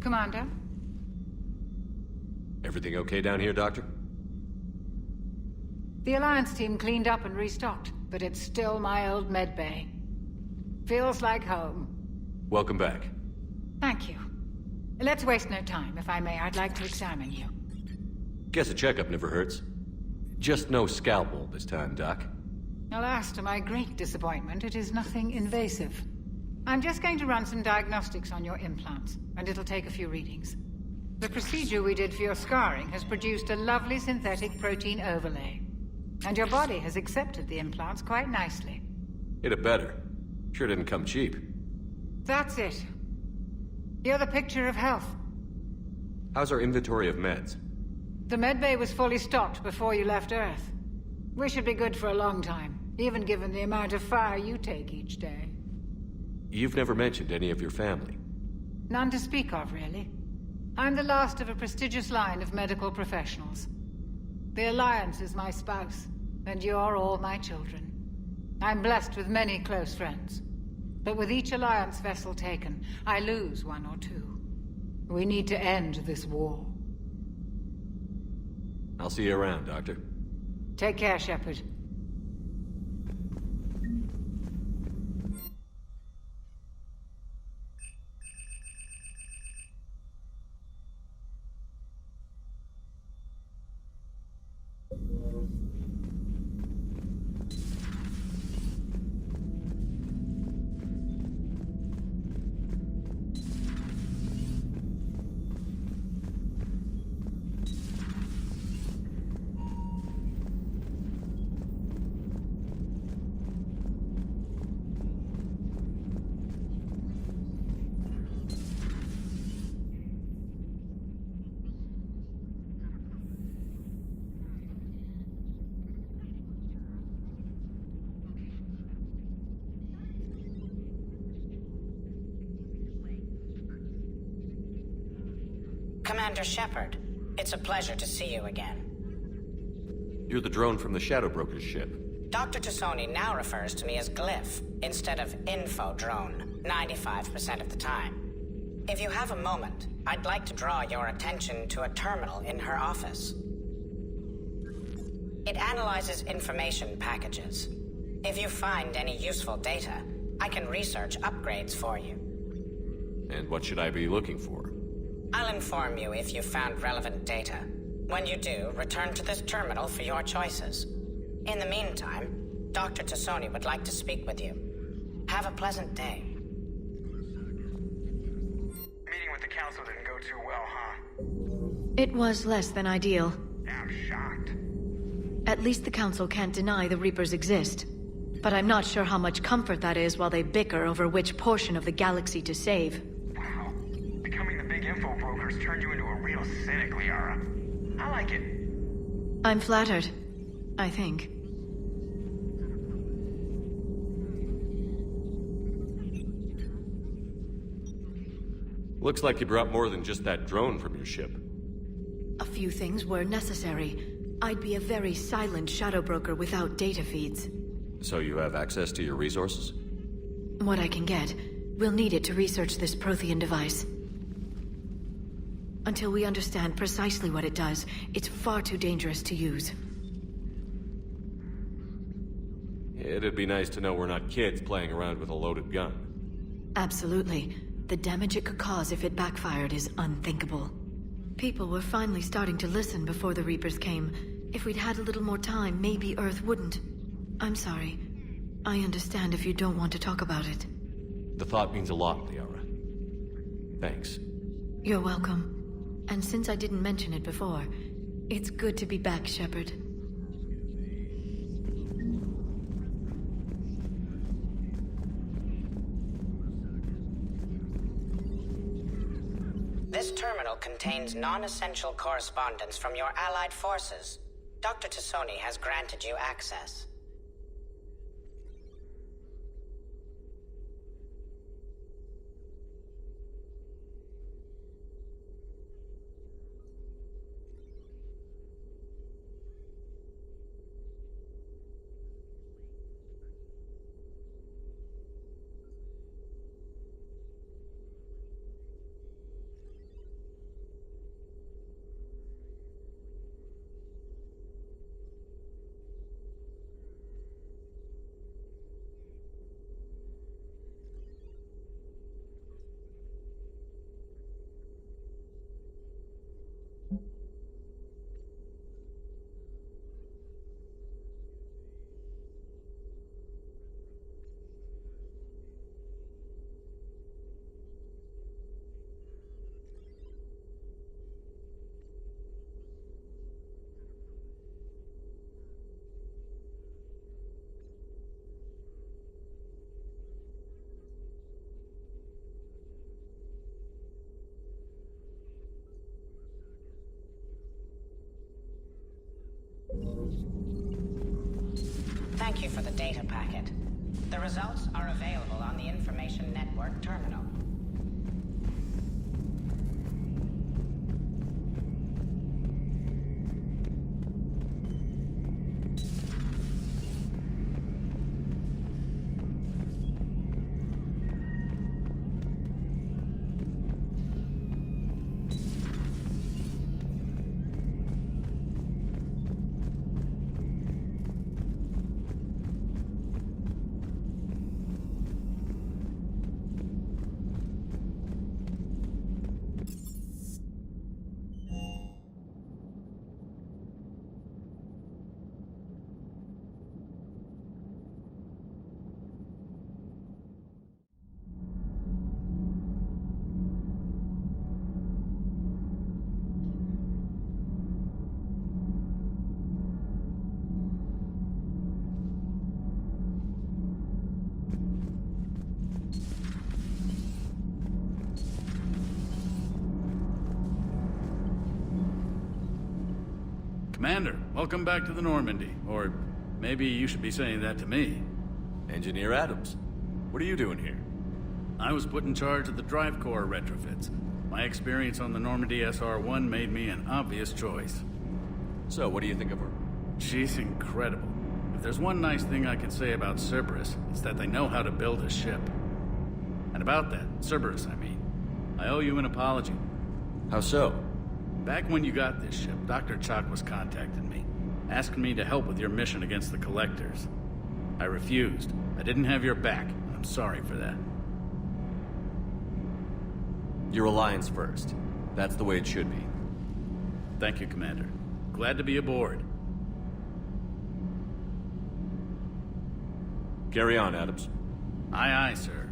Commander? Everything okay down here, Doctor? The Alliance team cleaned up and restocked, but it's still my old medbay. Feels like home. Welcome back. Thank you. Let's waste no time. If I may, I'd like to examine you. Guess a checkup never hurts. Just no scalpel this time, Doc. Alas, to my great disappointment, it is nothing invasive. I'm just going to run some diagnostics on your implants, and it'll take a few readings. The procedure we did for your scarring has produced a lovely synthetic protein overlay. And your body has accepted the implants quite nicely. Hit it better. Sure didn't come cheap. That's it. You're the picture of health. How's our inventory of meds? The medbay was fully stocked before you left Earth. We should be good for a long time, even given the amount of fire you take each day. You've never mentioned any of your family. None to speak of, really. I'm the last of a prestigious line of medical professionals. The Alliance is my spouse, and you're all my children. I'm blessed with many close friends. But with each Alliance vessel taken, I lose one or two. We need to end this war. I'll see you around, Doctor. Take care, Shepard. Commander Shepard, it's a pleasure to see you again. You're the drone from the Shadow Broker's ship. Dr. Tassoni now refers to me as Glyph instead of Info Drone, 95% of the time. If you have a moment, I'd like to draw your attention to a terminal in her office. It analyzes information packages. If you find any useful data, I can research upgrades for you. And what should I be looking for? I'll inform you if you've found relevant data. When you do, return to this terminal for your choices. In the meantime, Dr. Tassoni would like to speak with you. Have a pleasant day. Meeting with the council didn't go too well, huh? It was less than ideal. I'm shocked. At least the Council can't deny the Reapers exist. But I'm not sure how much comfort that is while they bicker over which portion of the galaxy to save. Wow. Becoming the big info broker's turned you into a real cynic, Liara. I like it. I'm flattered. I think. Looks like you brought more than just that drone from your ship. A few things were necessary. I'd be a very silent shadow broker without data feeds. So you have access to your resources? What I can get. We'll need it to research this Prothean device. Until we understand precisely what it does, it's far too dangerous to use. It'd be nice to know we're not kids playing around with a loaded gun. Absolutely. The damage it could cause if it backfired is unthinkable. People were finally starting to listen before the Reapers came. If we'd had a little more time, maybe Earth wouldn't. I'm sorry. I understand if you don't want to talk about it. The thought means a lot, Liara. Thanks. You're welcome. And since I didn't mention it before, it's good to be back, Shepard. This terminal contains non-essential correspondence from your allied forces. Dr. Tassoni has granted you access. Thank you for the data packet. The results are available on the Information Network terminal. Commander, welcome back to the Normandy. Or maybe you should be saying that to me. Engineer Adams, what are you doing here? I was put in charge of the drive core retrofits. My experience on the Normandy SR-1 made me an obvious choice. So, what do you think of her? She's incredible. If there's one nice thing I can say about Cerberus, it's that they know how to build a ship. And about that, Cerberus, I mean, I owe you an apology. How so? Back when you got this ship, Dr. Chalk was contacting me, asking me to help with your mission against the Collectors. I refused. I didn't have your back, and I'm sorry for that. Your alliance first. That's the way it should be. Thank you, Commander. Glad to be aboard. Carry on, Adams. Aye, aye, sir.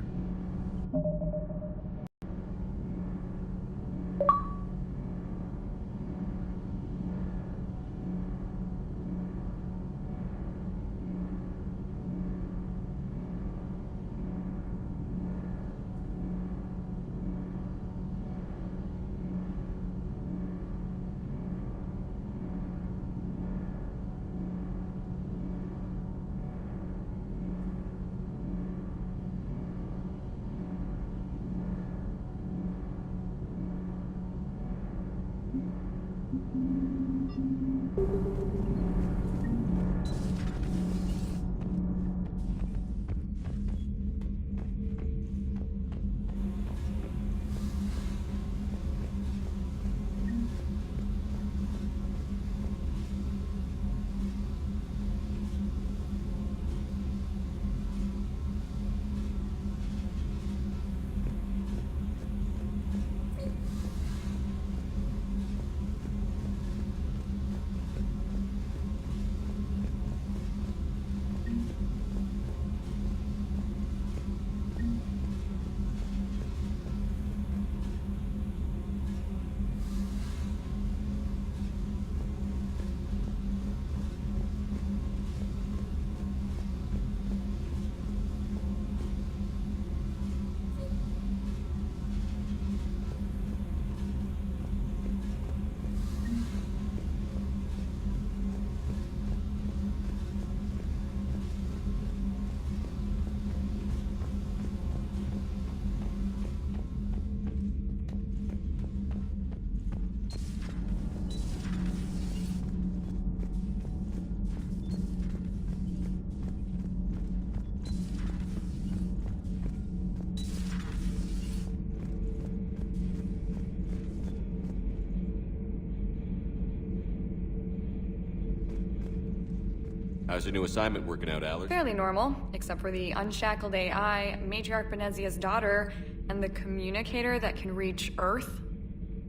How's your new assignment working out, Allard? Fairly normal, except for the unshackled AI, Matriarch Benezia's daughter, and the communicator that can reach Earth.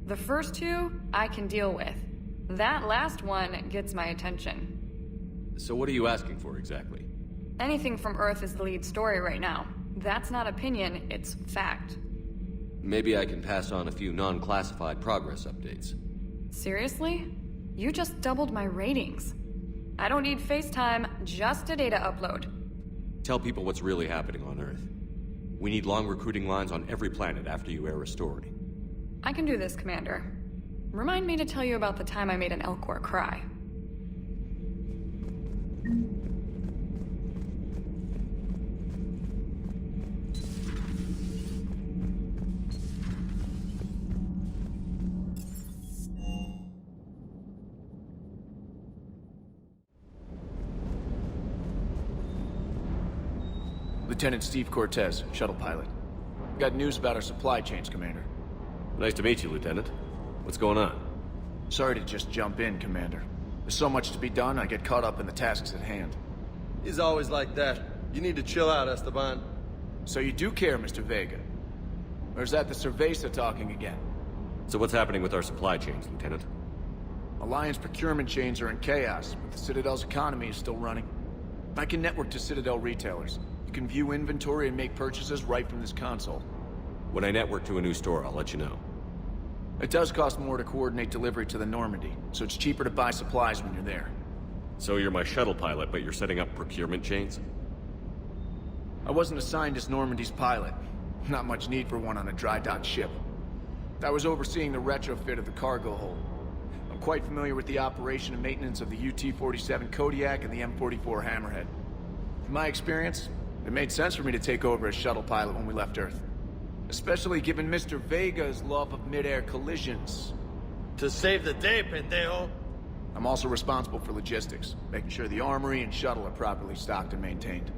The first two, I can deal with. That last one gets my attention. So what are you asking for, exactly? Anything from Earth is the lead story right now. That's not opinion, it's fact. Maybe I can pass on a few non-classified progress updates. Seriously? You just doubled my ratings. I don't need FaceTime, just a data upload. Tell people what's really happening on Earth. We need long recruiting lines on every planet after you air a story. I can do this, Commander. Remind me to tell you about the time I made an Elcor cry. Lieutenant Steve Cortez, shuttle pilot. Got news about our supply chains, Commander. Nice to meet you, Lieutenant. What's going on? Sorry to just jump in, Commander. There's so much to be done, I get caught up in the tasks at hand. He's always like that. You need to chill out, Esteban. So you do care, Mr. Vega? Or is that the Cerveza talking again? So what's happening with our supply chains, Lieutenant? Alliance procurement chains are in chaos, but the Citadel's economy is still running. I can network to Citadel retailers. You can view inventory and make purchases right from this console. When I network to a new store, I'll let you know. It does cost more to coordinate delivery to the Normandy, so it's cheaper to buy supplies when you're there. So you're my shuttle pilot, but you're setting up procurement chains? I wasn't assigned as Normandy's pilot. Not much need for one on a dry dock ship. I was overseeing the retrofit of the cargo hold. I'm quite familiar with the operation and maintenance of the UT-47 Kodiak and the M44 Hammerhead. In my experience, it made sense for me to take over as shuttle pilot when we left Earth. Especially given Mr. Vega's love of mid-air collisions. To save the day, pendejo. I'm also responsible for logistics, making sure the armory and shuttle are properly stocked and maintained.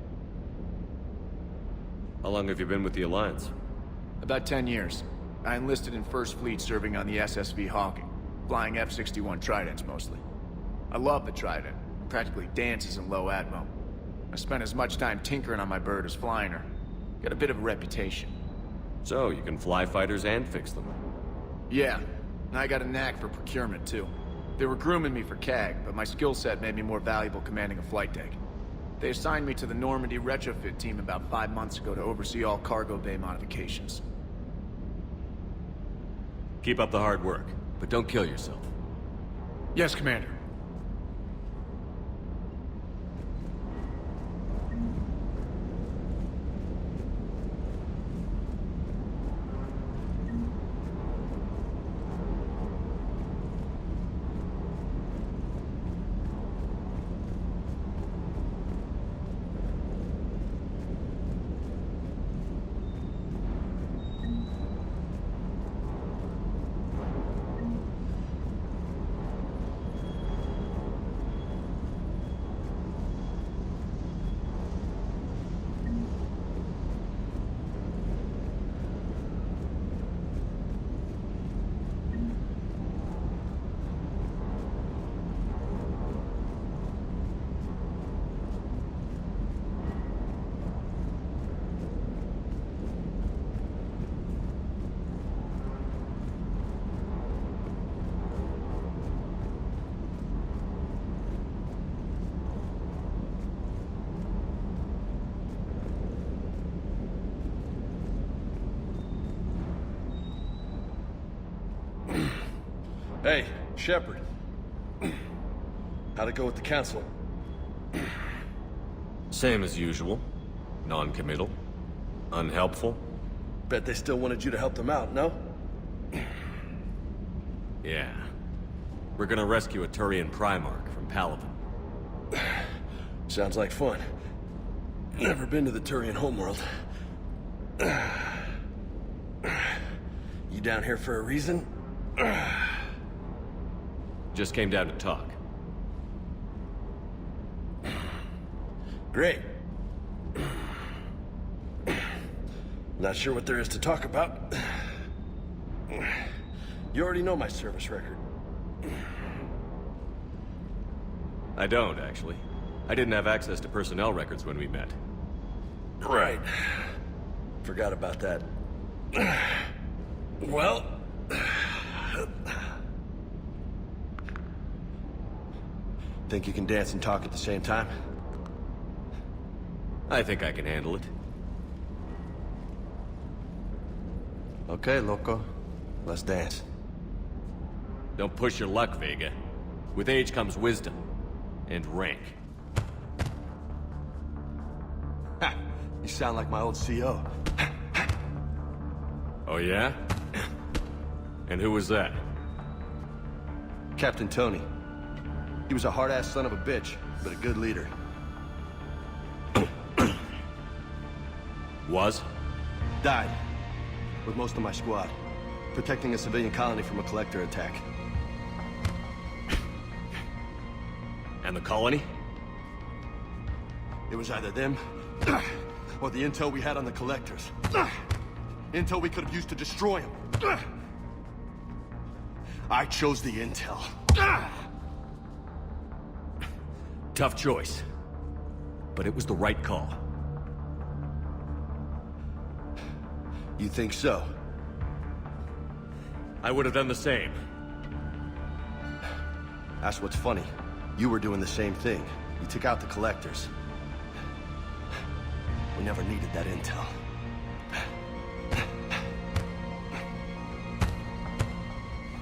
How long have you been with the Alliance? About 10 years. I enlisted in First Fleet serving on the SSV Hawking, flying F-61 Tridents mostly. I love the Trident. It practically dances in low atmo. I spent as much time tinkering on my bird as flying her. Got a bit of a reputation. So, you can fly fighters and fix them. Yeah, and I got a knack for procurement too. They were grooming me for CAG, but my skill set made me more valuable commanding a flight deck. They assigned me to the Normandy retrofit team about 5 months ago to oversee all cargo bay modifications. Keep up the hard work, but don't kill yourself. Yes, Commander. Hey, Shepard. How'd it go with the council? Same as usual. Non-committal. Unhelpful. Bet they still wanted you to help them out, no? Yeah. We're gonna rescue a Turian Primarch from Palaven. Sounds like fun. Never been to the Turian homeworld. You down here for a reason? Just came down to talk. Great. Not sure what there is to talk about. You already know my service record. I don't, actually. I didn't have access to personnel records when we met. Right. Forgot about that. Well... Think you can dance and talk at the same time? I think I can handle it. Okay, loco. Let's dance. Don't push your luck, Vega. With age comes wisdom. And rank. Ha! You sound like my old CO. Oh yeah? And who was that? Captain Tony. He was a hard-ass son of a bitch, but a good leader. Was? Died. With most of my squad. Protecting a civilian colony from a collector attack. And the colony? It was either them, or the intel we had on the collectors. Intel we could have used to destroy them. I chose the intel. Tough choice. But it was the right call. You think so? I would have done the same. That's what's funny. You were doing the same thing. You took out the collectors. We never needed that intel.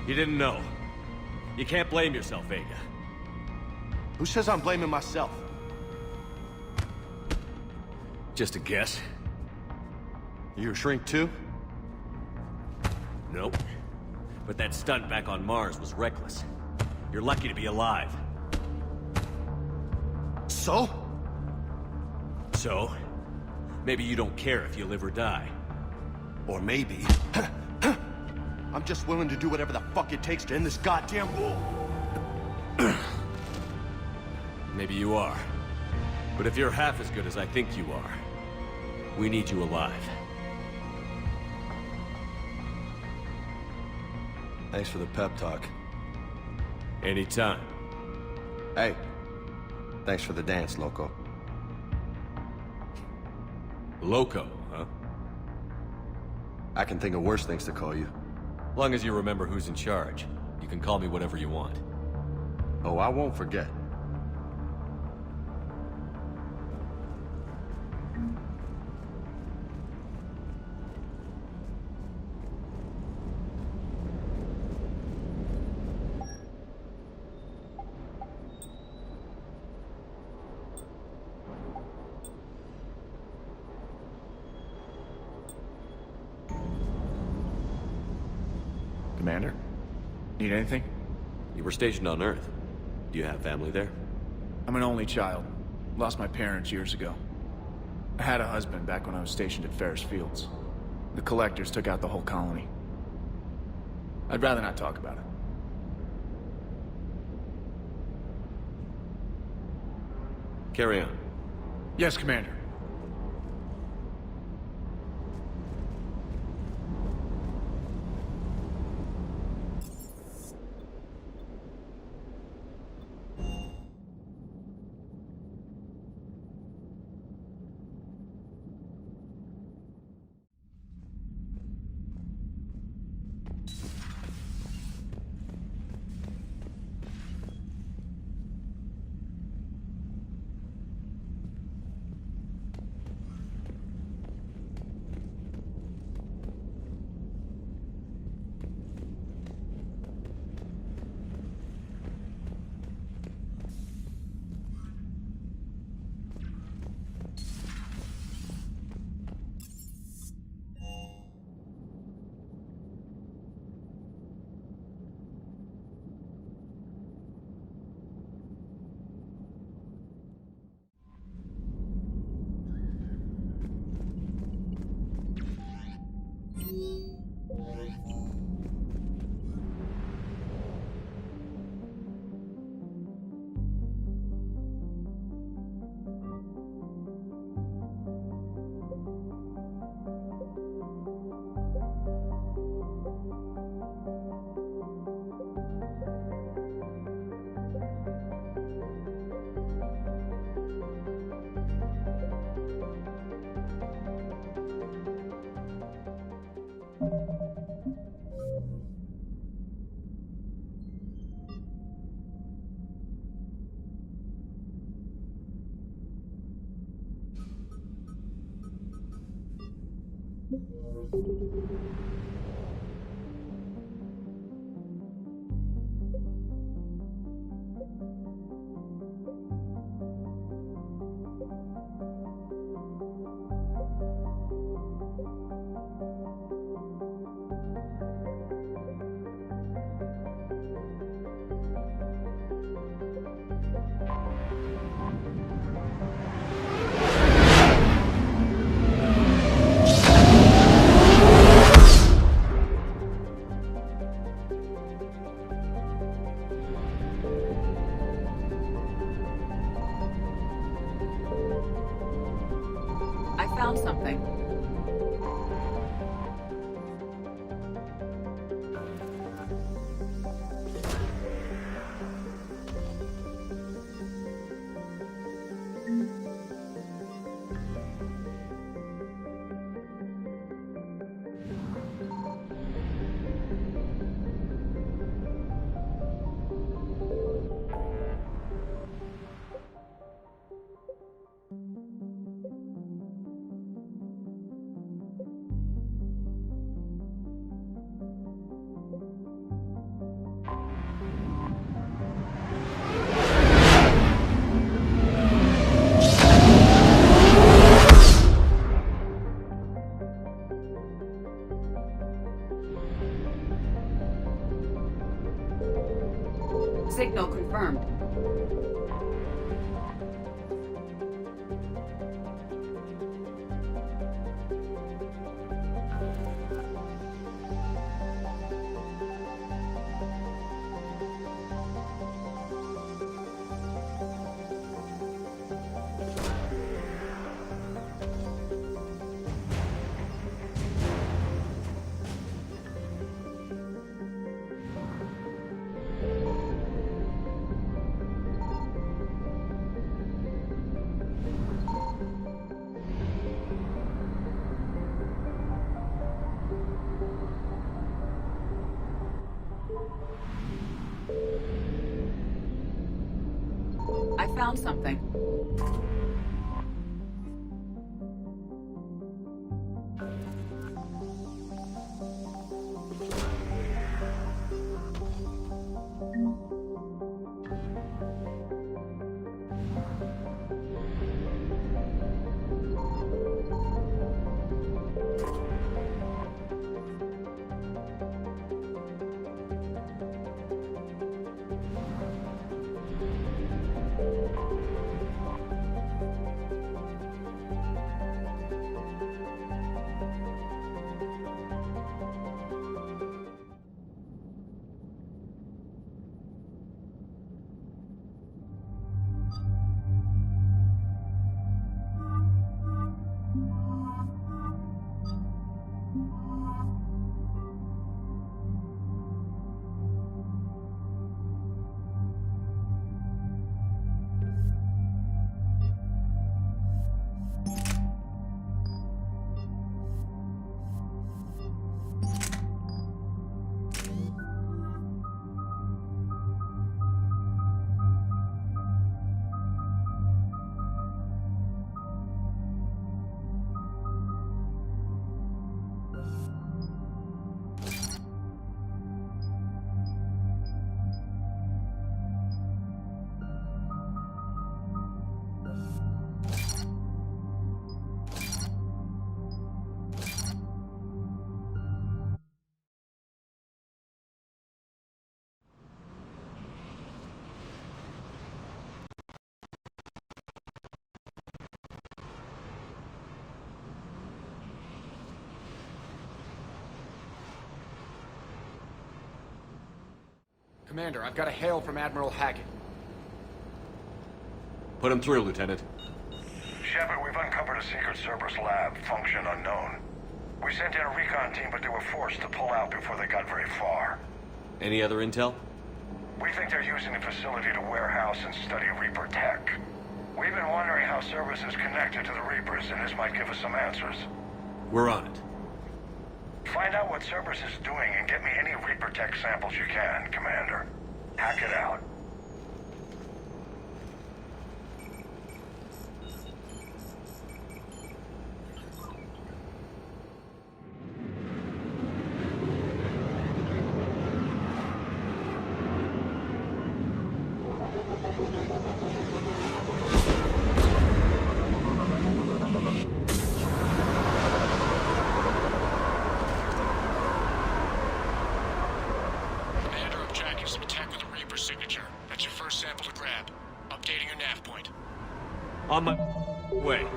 You didn't know. You can't blame yourself, Vega. Who says I'm blaming myself? Just a guess. You a shrink too? Nope. But that stunt back on Mars was reckless. You're lucky to be alive. So? So? Maybe you don't care if you live or die. Or maybe... I'm just willing to do whatever the fuck it takes to end this goddamn war. Maybe you are. But if you're half as good as I think you are, we need you alive. Thanks for the pep talk. Anytime. Hey, thanks for the dance, loco. Loco, huh? I can think of worse things to call you. Long as you remember who's in charge, you can call me whatever you want. Oh, I won't forget. Commander? Need anything? You were stationed on Earth. Do you have family there? I'm an only child. Lost my parents years ago. I had a husband back when I was stationed at Ferris Fields. The collectors took out the whole colony. I'd rather not talk about it. Carry on. Yes, Commander. found something. Signal confirmed. I found something. Commander, I've got a hail from Admiral Hackett. Put him through, Lieutenant. Shepard, we've uncovered a secret Cerberus lab, function unknown. We sent in a recon team, but they were forced to pull out before they got very far. Any other intel? We think they're using the facility to warehouse and study Reaper tech. We've been wondering how Cerberus is connected to the Reapers, and this might give us some answers. We're on it. Find out what Cerberus is doing and get me any Reaper tech samples you can, Commander. Hack it out. On my way.